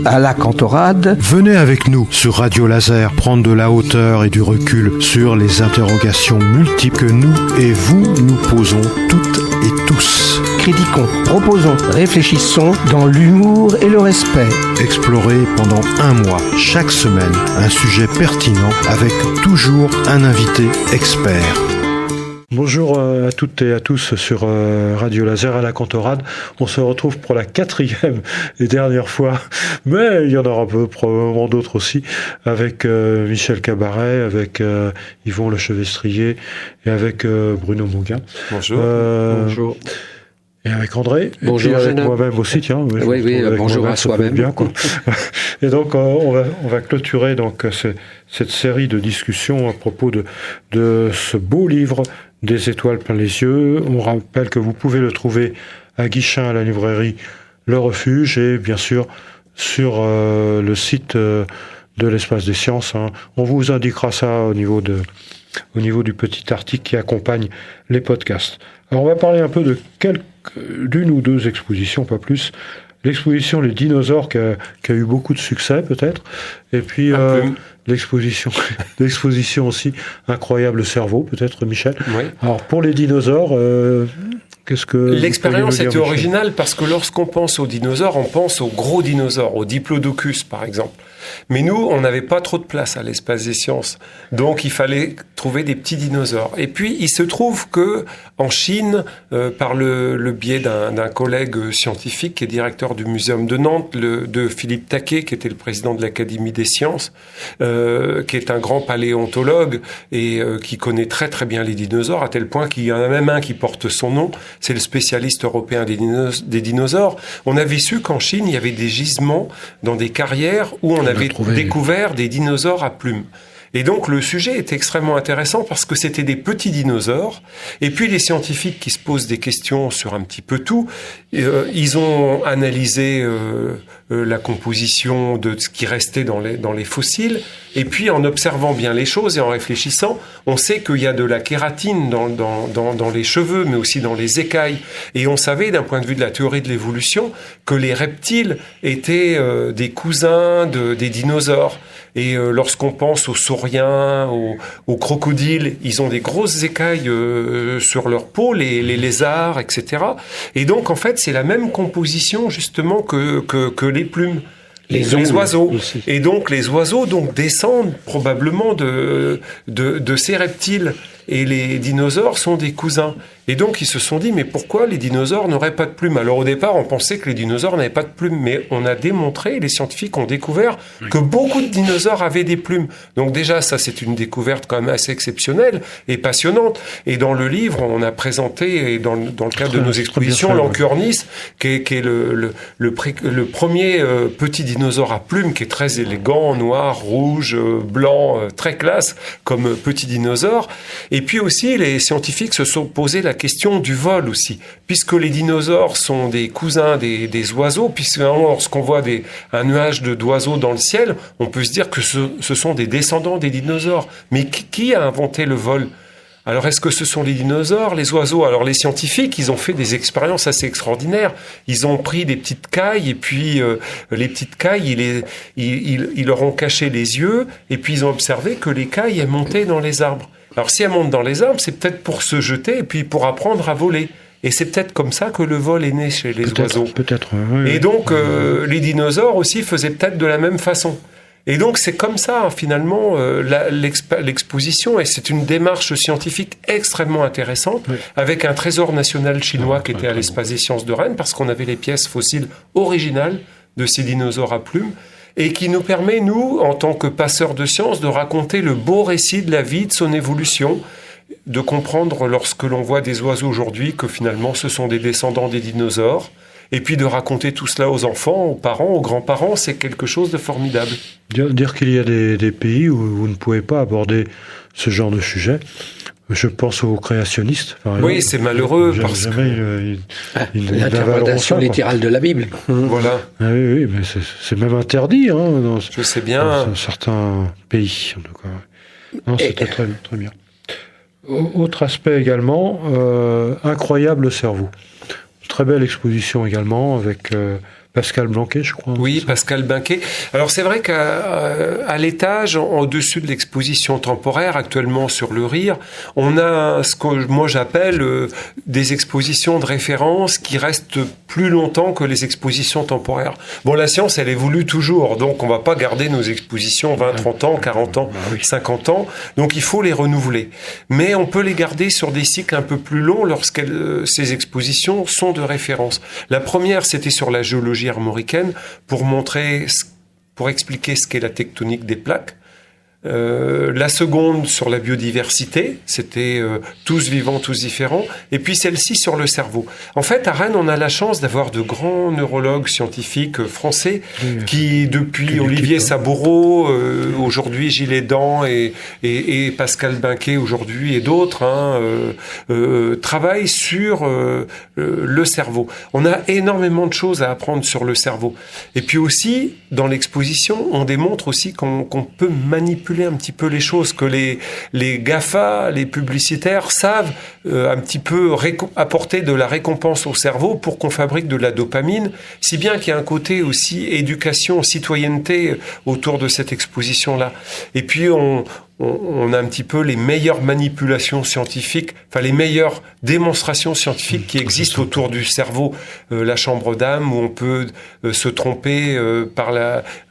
à la Cantorade. Venez avec nous sur Radio Laser prendre de la hauteur et du recul sur les interrogations multiples que nous et vous nous posons toutes et tous. Critiquons, proposons, réfléchissons dans l'humour et le respect. Explorez pendant un mois, chaque semaine, un sujet pertinent avec toujours un invité expert. Bonjour à toutes et à tous sur Radio Laser à la Cantorade. On se retrouve pour la 4e et dernière fois, mais il y en aura probablement d'autres aussi, avec Michel Cabaret, avec Yvon Lechevestrier et avec Bruno Mouguin. Bonjour. Bonjour. Et avec André. Bonjour. Et puis avec moi-même aussi, tiens. Oui, bonjour à soi-même. Bien, quoi. Et donc, on va clôturer donc cette série de discussions à propos de ce beau livre des étoiles plein les yeux. On rappelle que vous pouvez le trouver à Guichin, à la librairie Le Refuge, et bien sûr sur le site de l'Espace des Sciences. Hein. On vous indiquera ça au niveau du petit article qui accompagne les podcasts. Alors on va parler un peu d'une ou deux expositions, pas plus. L'exposition Les Dinosaures qui a eu beaucoup de succès peut-être, et puis l'exposition aussi Incroyable Cerveau, peut-être Michel. Oui. Alors pour les dinosaures, qu'est-ce que l'expérience était originale parce que lorsqu'on pense aux dinosaures, on pense aux gros dinosaures, aux Diplodocus par exemple. Mais nous, on n'avait pas trop de place à l'Espace des Sciences, donc il fallait trouver des petits dinosaures. Et puis, il se trouve que en Chine, par le biais d'un collègue scientifique qui est directeur du Muséum de Nantes, de Philippe Taquet, qui était le président de l'Académie des Sciences, qui est un grand paléontologue et qui connaît très très bien les dinosaures, à tel point qu'il y en a même un qui porte son nom, c'est le spécialiste européen des dinosaures. On avait su qu'en Chine, il y avait des gisements dans des carrières où on avait découvert des dinosaures à plumes. Et donc le sujet est extrêmement intéressant parce que c'était des petits dinosaures. Et puis les scientifiques qui se posent des questions sur un petit peu tout, ils ont analysé la composition de ce qui restait dans les fossiles. Et puis en observant bien les choses et en réfléchissant, on sait qu'il y a de la kératine dans les cheveux, mais aussi dans les écailles. Et on savait, d'un point de vue de la théorie de l'évolution, que les reptiles étaient des cousins des dinosaures. Et lorsqu'on pense aux sauriens, aux crocodiles, ils ont des grosses écailles sur leur peau, les lézards, etc. Et donc, en fait, c'est la même composition, justement, que les plumes. Les oiseaux. Aussi. Et donc, les oiseaux descendent probablement de ces reptiles. Et les dinosaures sont des cousins. Et donc, ils se sont dit, mais pourquoi les dinosaures n'auraient pas de plumes ? Alors, au départ, on pensait que les dinosaures n'avaient pas de plumes, mais on a démontré, les scientifiques ont découvert que beaucoup de dinosaures avaient des plumes. Donc déjà, ça, c'est une découverte quand même assez exceptionnelle et passionnante. Et dans le livre, on a présenté, et dans le cadre de nos expositions, l'Ancuornis, qui est le premier petit dinosaure à plumes, qui est très élégant, noir, rouge, blanc, très classe, comme petit dinosaure. Et puis aussi, les scientifiques se sont posé la question du vol aussi, puisque les dinosaures sont des cousins des oiseaux, puisque lorsqu'on voit un nuage d'oiseaux dans le ciel, on peut se dire que ce sont des descendants des dinosaures. Mais qui a inventé le vol ? Alors, est-ce que ce sont les dinosaures, les oiseaux ? Alors, les scientifiques, ils ont fait des expériences assez extraordinaires. Ils ont pris des petites cailles, et puis les petites cailles, ils leur ont caché les yeux, et puis ils ont observé que les cailles, elles montaient dans les arbres. Alors, si elles montent dans les arbres, c'est peut-être pour se jeter, et puis pour apprendre à voler. Et c'est peut-être comme ça que le vol est né chez les oiseaux. Peut-être, oui. Et donc, les dinosaures aussi faisaient peut-être de la même façon. Et donc, c'est comme ça, finalement, l'exposition, et c'est une démarche scientifique extrêmement intéressante, avec un trésor national chinois qui était à l'Espace des Sciences de Rennes, parce qu'on avait les pièces fossiles originales de ces dinosaures à plumes, et qui nous permet, nous, en tant que passeurs de sciences, de raconter le beau récit de la vie, de son évolution, de comprendre, lorsque l'on voit des oiseaux aujourd'hui, que finalement, ce sont des descendants des dinosaures, et puis de raconter tout cela aux enfants, aux parents, aux grands-parents, c'est quelque chose de formidable. Dire qu'il y a des pays où vous ne pouvez pas aborder ce genre de sujet. Je pense aux créationnistes, par exemple. Oui, c'est malheureux parce que... l'interprétation littérale de la Bible. Voilà. Ah oui, mais c'est même interdit dans je sais bien. Dans certains pays, en tout cas. Non, c'était très, très bien. Autre aspect également, Incroyable Cerveau. Très belle exposition également, avec Pascal Blanquet, je crois. Oui, Pascal Blanquet. Alors c'est vrai qu'à l'étage, au-dessus de l'exposition temporaire, actuellement sur le Rire, on a ce que moi j'appelle des expositions de référence qui restent plus longtemps que les expositions temporaires. Bon, la science, elle évolue toujours, donc on va pas garder nos expositions 20, 30 ans, 40 ans, 50 ans, donc il faut les renouveler. Mais on peut les garder sur des cycles un peu plus longs lorsque ces expositions sont de référence. La première, c'était sur la géologie armoricaine pour expliquer ce qu'est la tectonique des plaques. La seconde sur la biodiversité, c'était tous vivants, tous différents. Et puis celle-ci sur le cerveau. En fait, à Rennes, on a la chance d'avoir de grands neurologues scientifiques français qui, depuis Olivier Saboureau, aujourd'hui Gilles Edan et Pascal Blanquet aujourd'hui et d'autres, travaillent sur le cerveau. On a énormément de choses à apprendre sur le cerveau. Et puis aussi, dans l'exposition, on démontre aussi qu'on peut manipuler un petit peu les choses, que les GAFA, les publicitaires savent un petit peu apporter de la récompense au cerveau pour qu'on fabrique de la dopamine, si bien qu'il y a un côté aussi éducation, citoyenneté autour de cette exposition-là. Et puis on a un petit peu les meilleures manipulations scientifiques, enfin les meilleures démonstrations scientifiques qui existent autour du cerveau. La chambre d'âme, où on peut se tromper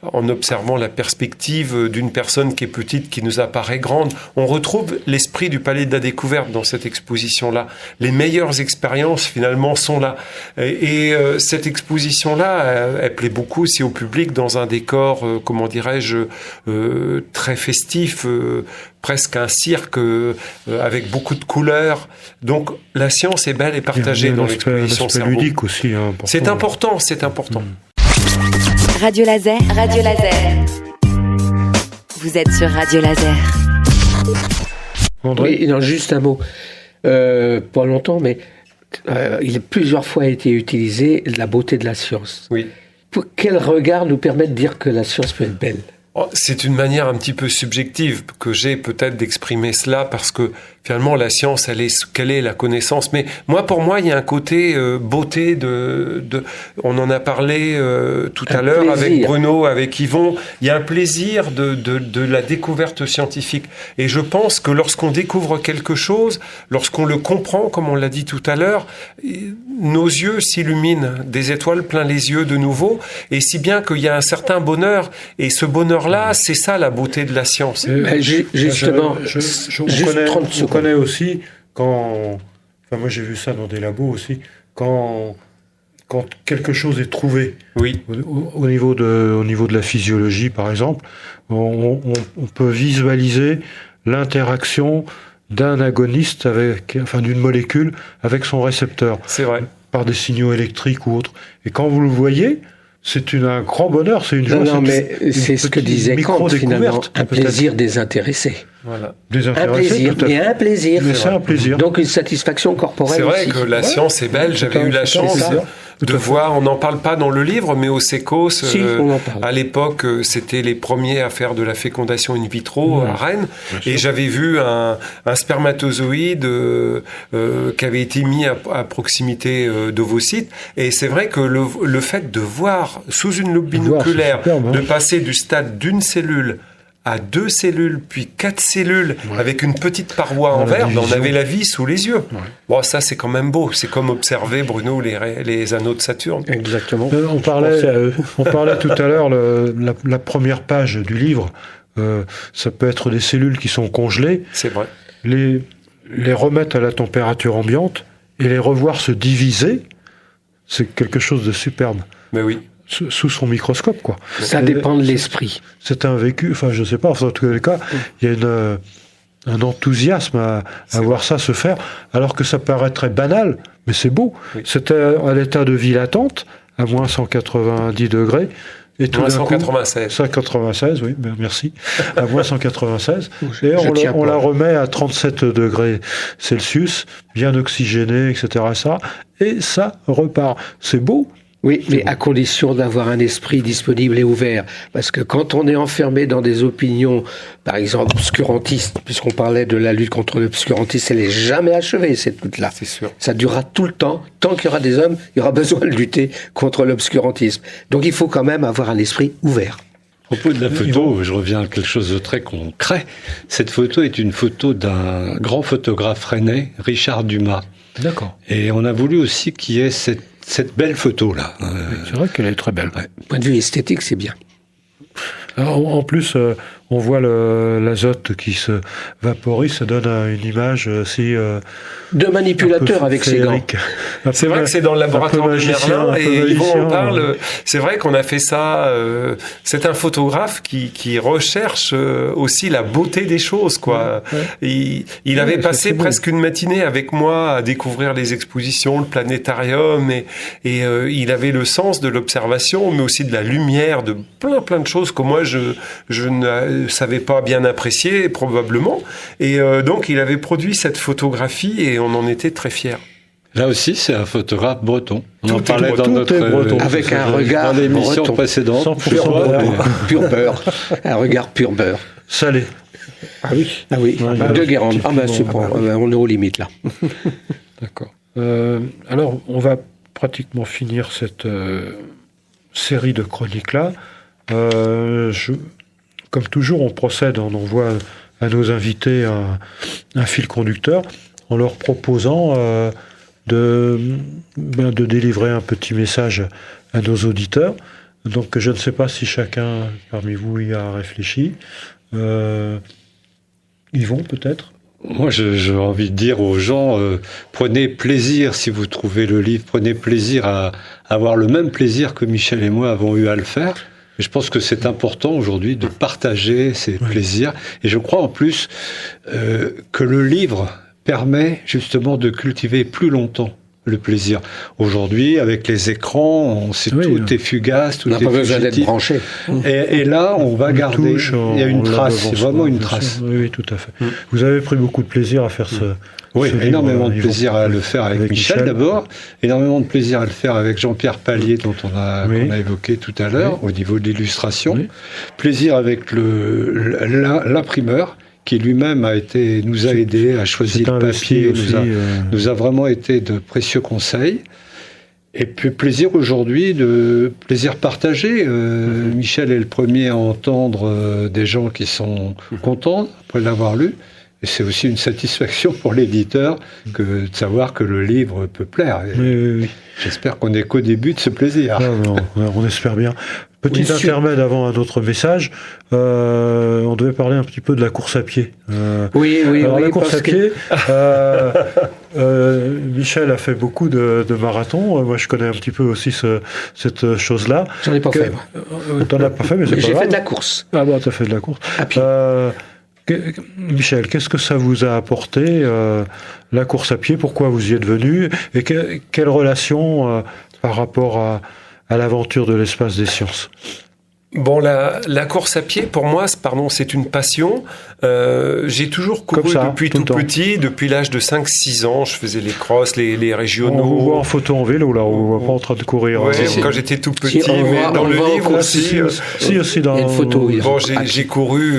en observant la perspective d'une personne qui est petite, qui nous apparaît grande. On retrouve l'esprit du Palais de la Découverte dans cette exposition-là. Les meilleures expériences, finalement, sont là. Et cette exposition-là, elle plaît beaucoup aussi au public dans un décor, très festif, presque un cirque avec beaucoup de couleurs. Donc la science est belle et partagée dans l'exposition cerveau. Ludique aussi. C'est important. Radio Laser. Vous êtes sur Radio Laser. André, oui, non, juste un mot. Pas longtemps, mais il a plusieurs fois été utilisé la beauté de la science. Oui. Quel regard nous permet de dire que la science peut être belle ? C'est une manière un petit peu subjective que j'ai peut-être d'exprimer cela, parce que finalement la science, quelle est la connaissance. Mais pour moi, il y a un côté beauté on en a parlé tout à l'heure avec Bruno, avec Yvon. Il y a un plaisir de la découverte scientifique. Et je pense que lorsqu'on découvre quelque chose, lorsqu'on le comprend, comme on l'a dit tout à l'heure, nos yeux s'illuminent, des étoiles plein les yeux de nouveau, et si bien qu'il y a un certain bonheur, et ce bonheur-là, c'est ça la beauté de la science. Justement, on connaît aussi moi j'ai vu ça dans des labos aussi, quand quelque chose est trouvé, oui, au niveau de la physiologie par exemple, on peut visualiser l'interaction d'un agoniste d'une molécule avec son récepteur. C'est vrai. Par des signaux électriques ou autres. Et quand vous le voyez, c'est un grand bonheur, c'est une joie. Non, mais c'est ce que disait Kant, finalement, un plaisir désintéressé. Voilà. Désintéressé, un plaisir. Mais c'est un plaisir. Donc une satisfaction corporelle. C'est vrai aussi. Que la science est belle. J'avais eu la chance de voir, on n'en parle pas dans le livre, mais au Sécos, à l'époque, c'était les premiers à faire de la fécondation in vitro à Rennes. Et j'avais vu un spermatozoïde qui avait été mis à proximité d'ovocytes. Et c'est vrai que le fait de voir sous une loupe binoculaire, de passer du stade d'une cellule à 2 cellules, puis 4 cellules, avec une petite paroi en verre, on avait la vie sous les yeux. Ouais. Bon, ça, c'est quand même beau. C'est comme observer, Bruno, les anneaux de Saturne. Exactement. On parlait tout à l'heure, la première page du livre, ça peut être des cellules qui sont congelées. C'est vrai. Les remettre à la température ambiante et les revoir se diviser, c'est quelque chose de superbe. Mais oui. Sous son microscope, quoi. Ça dépend de l'esprit. C'est un vécu, je sais pas, en tous les cas, il y a un enthousiasme à voir ça se faire, alors que ça paraît très banal, mais c'est beau. Oui. C'était à l'état de vie latente, à moins 190 degrés, et tout moins d'un 196. Coup, 196, oui, merci. À moins 196. Et on la remet à 37 degrés Celsius, bien oxygénée, etc. Et ça repart. C'est beau. Oui, mais à condition d'avoir un esprit disponible et ouvert. Parce que quand on est enfermé dans des opinions, par exemple, obscurantistes, puisqu'on parlait de la lutte contre l'obscurantisme, elle n'est jamais achevée, cette lutte-là. C'est sûr. Ça durera tout le temps. Tant qu'il y aura des hommes, il y aura besoin de lutter contre l'obscurantisme. Donc il faut quand même avoir un esprit ouvert. À propos de la photo, je reviens à quelque chose de très concret. Cette photo est une photo d'un grand photographe rennais, Richard Dumas. D'accord. Et on a voulu aussi qu'il y ait cette belle photo-là. C'est vrai qu'elle est très belle. Ouais. Point de vue esthétique, c'est bien. Alors, en plus, on voit l'azote qui se vaporise, ça donne une image aussi... Deux manipulateurs avec ses gants. C'est vrai que c'est dans le laboratoire de Merlin et Yvon en parle. C'est vrai qu'on a fait ça. C'est un photographe qui recherche aussi la beauté des choses, quoi. Ouais. Il avait passé presque une matinée avec moi à découvrir les expositions, le planétarium et il avait le sens de l'observation, mais aussi de la lumière, de plein de choses que moi je ne savais pas bien apprécier probablement. Et donc il avait produit cette photographie et on en était très fiers. Là aussi, c'est un photographe breton. On en Tout parlait est dans notre breton. Avec un regard dans l'émission breton. précédente. Pur beurre. Un regard pur beurre. Salé. Ah oui. Ah oui. Ouais, De Guérande. Ah ben c'est bon. On est aux limites là. D'accord. Alors, on va pratiquement finir cette série de chroniques-là. Comme toujours, on procède, on envoie à nos invités un fil conducteur en leur proposant de délivrer un petit message à nos auditeurs. Donc, je ne sais pas si chacun parmi vous y a réfléchi. Yvon, peut-être ? Moi, j'ai envie de dire aux gens, prenez plaisir, si vous trouvez le livre, prenez plaisir à avoir le même plaisir que Michel et moi avons eu à le faire. Et je pense que c'est important aujourd'hui de partager ces plaisirs. Et je crois en plus que le livre permet justement de cultiver plus longtemps le plaisir. Aujourd'hui, avec les écrans, tout est fugace, tout est fugitif. On n'a pas besoin d'être branché. Et là, on va garder. Il y a une trace, c'est vraiment une trace. Oui, tout à fait. Vous avez pris beaucoup de plaisir à faire ce. Oui, énormément de plaisir à le faire avec Michel d'abord, énormément de plaisir à le faire avec Jean-Pierre Pallier, dont qu'on a évoqué tout à l'heure, au niveau de l'illustration. Plaisir avec l'imprimeur, qui lui-même nous a aidés à choisir le papier, nous a vraiment été de précieux conseils. Et puis plaisir aujourd'hui, plaisir partagé. Michel est le premier à entendre des gens qui sont contents après l'avoir lu. Et c'est aussi une satisfaction pour l'éditeur de savoir que le livre peut plaire. Oui. J'espère qu'on n'est qu'au début de ce plaisir. Non, on espère bien. Petit intermède avant un autre message. On devait parler un petit peu de la course à pied. La course à pied, Michel a fait beaucoup de marathons. Moi, je connais un petit peu aussi cette chose-là. J'en ai pas fait, moi. T'en as pas fait, mais c'est pas grave. J'ai fait de la course. Ah bon, t'as fait de la course. À pied. Michel, qu'est-ce que ça vous a apporté, la course à pied? Pourquoi vous y êtes venu? Et quelle relation par rapport à l'aventure de l'espace des sciences? Bon, la course à pied, pour moi, c'est une passion. J'ai toujours couru depuis tout petit, depuis l'âge de 5-6 ans. Je faisais les crosses, les régionaux. On vous voit en photo en vélo, là, on vous voit pas en train de courir. Oui, quand j'étais tout petit, mais dans le livre aussi. aussi dans une photo. Bon, j'ai couru,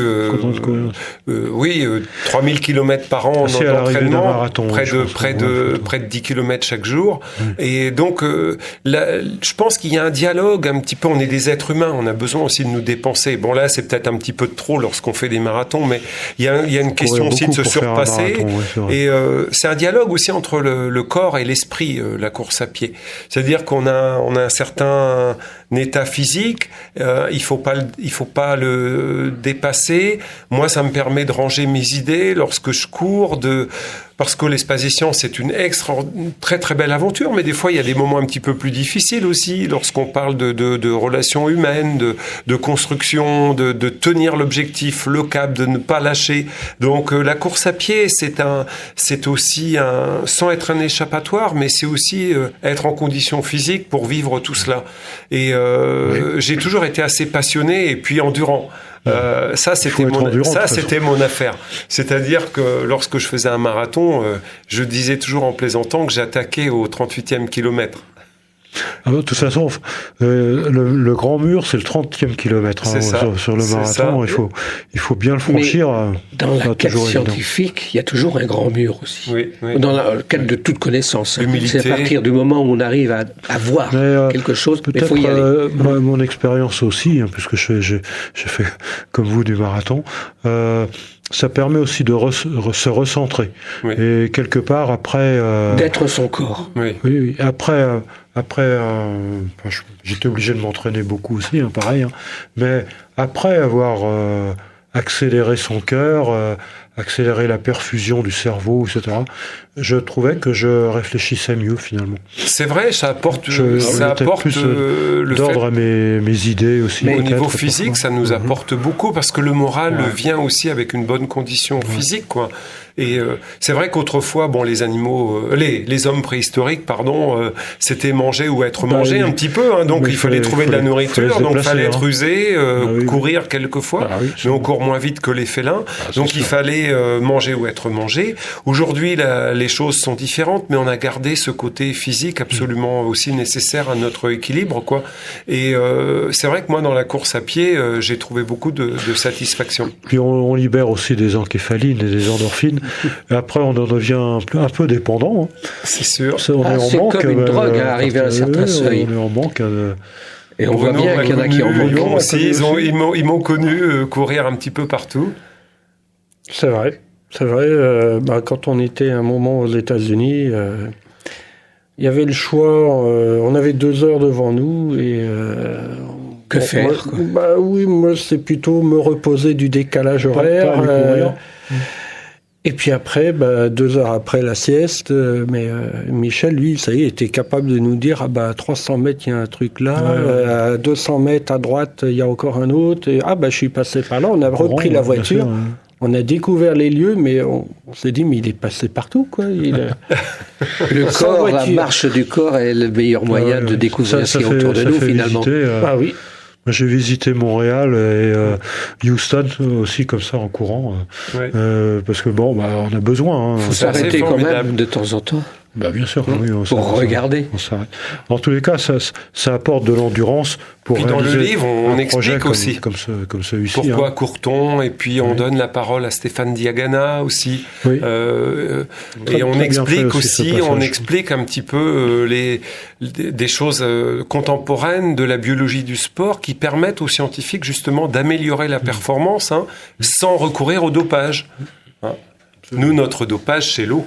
3000 km par an d'entraînement, près de 10 km chaque jour. Et donc, je pense qu'il y a un dialogue un petit peu, on est des êtres humains, on a besoin aussi de nous dépenser. Bon, là, c'est peut-être un petit peu de trop lorsqu'on fait des marathons, mais il y a une question aussi de se surpasser. Et c'est un dialogue aussi entre le corps et l'esprit, la course à pied. C'est-à-dire qu'on a un certain état physique, il faut pas le dépasser. Moi, ça me permet de ranger mes idées lorsque je cours, parce que l'espace des sciences, c'est une très très belle aventure, mais des fois il y a des moments un petit peu plus difficiles aussi, lorsqu'on parle de relations humaines, de construction, de tenir l'objectif, le cap, de ne pas lâcher. Donc la course à pied, c'est aussi sans être un échappatoire, mais c'est aussi être en condition physique pour vivre tout cela. Et j'ai toujours été assez passionné et puis endurant. Ça, c'était mon affaire. C'est-à-dire que lorsque je faisais un marathon, je disais toujours en plaisantant que j'attaquais au 38e kilomètre. De toute façon, le grand mur, c'est le 30e kilomètre sur le marathon. Il faut bien le franchir. Dans la quête scientifique, il y a toujours un grand mur aussi. Oui. Dans la quête de toute connaissance. C'est à partir du moment où on arrive à voir quelque chose, il faut y aller. Mon expérience aussi, puisque j'ai fait comme vous du marathon, ça permet aussi de se recentrer. Oui. Et quelque part, après... d'être son corps. Oui. Après, j'étais obligé de m'entraîner beaucoup aussi, pareil. Mais après avoir accéléré son cœur, accélérer la perfusion du cerveau, etc., je trouvais que je réfléchissais mieux, finalement. C'est vrai, ça apporte plus d'ordre à mes idées aussi. Mais au niveau physique, ça nous apporte beaucoup, parce que le moral vient aussi avec une bonne condition physique, quoi. Et c'est vrai qu'autrefois, les animaux, les hommes préhistoriques, c'était manger ou être mangé un petit peu, donc il fallait trouver de la nourriture, donc il fallait être usé, courir quelquefois, mais encore moins vite que les félins, donc il fallait manger ou être mangé. Aujourd'hui, les choses sont différentes, mais on a gardé ce côté physique absolument aussi nécessaire à notre équilibre, quoi. Et c'est vrai que moi, dans la course à pied, j'ai trouvé beaucoup de satisfaction. Puis on libère aussi des encéphalines et des endorphines. Et après, on en devient un peu dépendant. C'est sûr. C'est comme une drogue, arrivé à un certain seuil. On est en manque. Et on voit bien qu'il y en a qui en manquent. Aussi, ils m'ont connu courir un petit peu partout. C'est vrai. Quand on était un moment aux États-Unis, il y avait le choix. On avait 2 heures devant nous et que faire, oui, moi c'est plutôt me reposer du décalage horaire. Et puis après, 2 heures après la sieste, Michel, lui, ça y est, était capable de nous dire, à 300 mètres, il y a un truc là, à 200 mètres à droite, il y a encore un autre, et je suis passé par là, on a repris la voiture, on a découvert les lieux, mais on s'est dit, mais il est passé partout, quoi. Le corps, la marche du corps est le meilleur moyen de découvrir ce qui est autour de nous, finalement. Oui. J'ai visité Montréal et Houston aussi, comme ça, en courant. Parce que on a besoin. Il faut s'arrêter quand même de temps en temps. Bien sûr, oui. Pour regarder. On s'arrête. En tous les cas, ça apporte de l'endurance pour réaliser. Puis dans le livre, on explique aussi. Comme celui-ci. Pourquoi court-on ? Et puis on donne la parole à Stéphane Diagana aussi. Oui. Et on explique aussi, on explique un petit peu des choses contemporaines de la biologie du sport qui permettent aux scientifiques justement d'améliorer la performance sans recourir au dopage. Nous, notre dopage, c'est l'eau.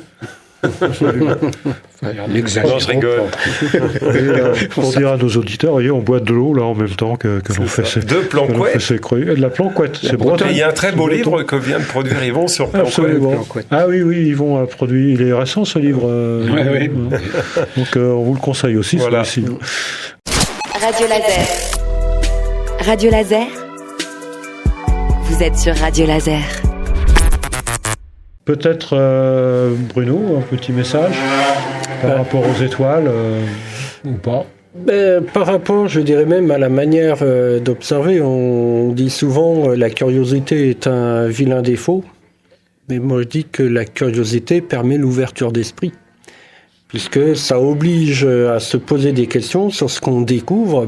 On exagère. Non, je rigole. Pour dire à nos auditeurs, voyez, on boit de l'eau là en même temps que l'on fait ces de la planquette. C'est breton. Il y a un très beau livre que vient de produire Yvon sur planquette. Ah oui, Yvon a produit. Il est récent ce livre. Oui. Donc on vous le conseille aussi. Voilà. Celui-ci. Radio Laser. Radio Laser. Vous êtes sur Radio Laser. Peut-être, Bruno, un petit message par rapport aux étoiles, ou pas ? Par rapport, je dirais même à la manière d'observer, on dit souvent la curiosité est un vilain défaut, mais moi je dis que la curiosité permet l'ouverture d'esprit, puisque ça oblige à se poser des questions sur ce qu'on découvre,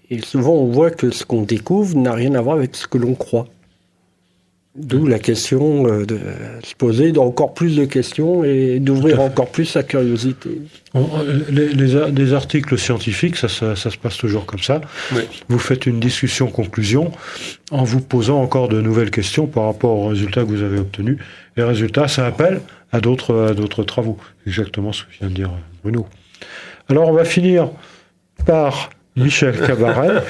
et souvent on voit que ce qu'on découvre n'a rien à voir avec ce que l'on croit. D'où la question de se poser encore plus de questions et d'ouvrir encore plus sa curiosité. Les articles scientifiques, ça se passe toujours comme ça. Oui. Vous faites une discussion-conclusion en vous posant encore de nouvelles questions par rapport aux résultats que vous avez obtenus. Les résultats, ça appelle à d'autres travaux. Exactement ce que vient de dire Bruno. Alors, on va finir par Michel Cabaret.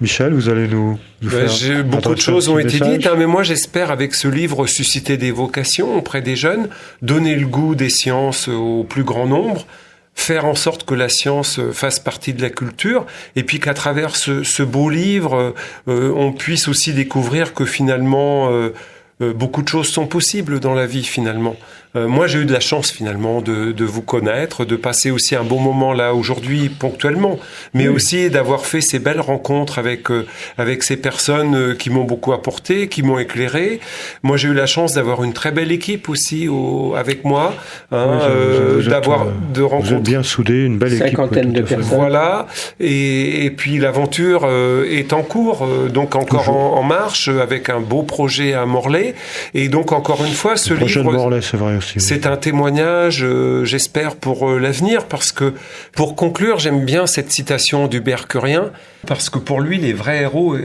Michel, vous allez nous faire... Beaucoup de choses ont été dites, mais moi j'espère avec ce livre susciter des vocations auprès des jeunes, donner le goût des sciences au plus grand nombre, faire en sorte que la science fasse partie de la culture, et puis qu'à travers ce beau livre, on puisse aussi découvrir que finalement... beaucoup de choses sont possibles dans la vie finalement. Moi, j'ai eu de la chance finalement de vous connaître, de passer aussi un bon moment là aujourd'hui ponctuellement, mais aussi d'avoir fait ces belles rencontres avec ces personnes qui m'ont beaucoup apporté, qui m'ont éclairé. Moi, j'ai eu la chance d'avoir une très belle équipe aussi avec moi, de rencontrer. Vous êtes bien soudés, une belle équipe. Cinquantaine de personnes. Voilà, et puis l'aventure est en cours, donc encore en marche, avec un beau projet à Morlaix, et donc encore une fois, ce livre, de Morlaix, c'est vrai aussi. C'est un témoignage, j'espère, pour l'avenir, parce que, pour conclure, j'aime bien cette citation d'Hubert Curien, parce que pour lui, les vrais héros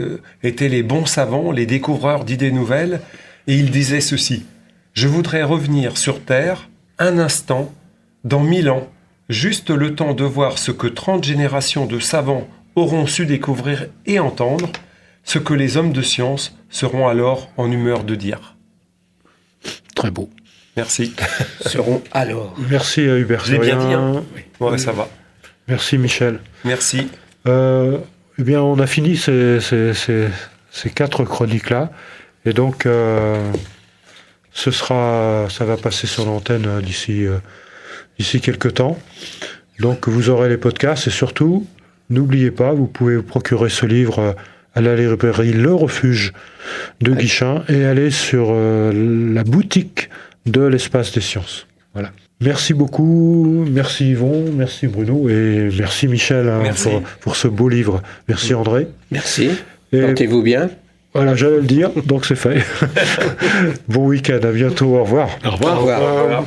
étaient les bons savants, les découvreurs d'idées nouvelles, et il disait ceci: « Je voudrais revenir sur Terre, un instant, dans 1000 ans, juste le temps de voir ce que 30 générations de savants auront su découvrir et entendre, ce que les hommes de science seront alors en humeur de dire. » Très beau. Merci. Seront alors. Merci à Hubert. Je l'ai bien dit, hein ? Ouais, ça va. Merci Michel. Merci. Eh bien, on a fini ces 4 chroniques-là. Et donc, ça va passer sur l'antenne d'ici quelques temps. Donc, vous aurez les podcasts. Et surtout, n'oubliez pas, vous pouvez vous procurer ce livre à la librairie Le Refuge de Guichen et aller sur la boutique de l'Espace des Sciences. Voilà. Merci beaucoup, merci Yvon, merci Bruno et merci Michel merci. Pour ce beau livre. Merci André. Merci. Et portez-vous bien. Voilà, j'allais le dire, donc c'est fait. Bon week-end, à bientôt, au revoir. Au revoir. Au revoir.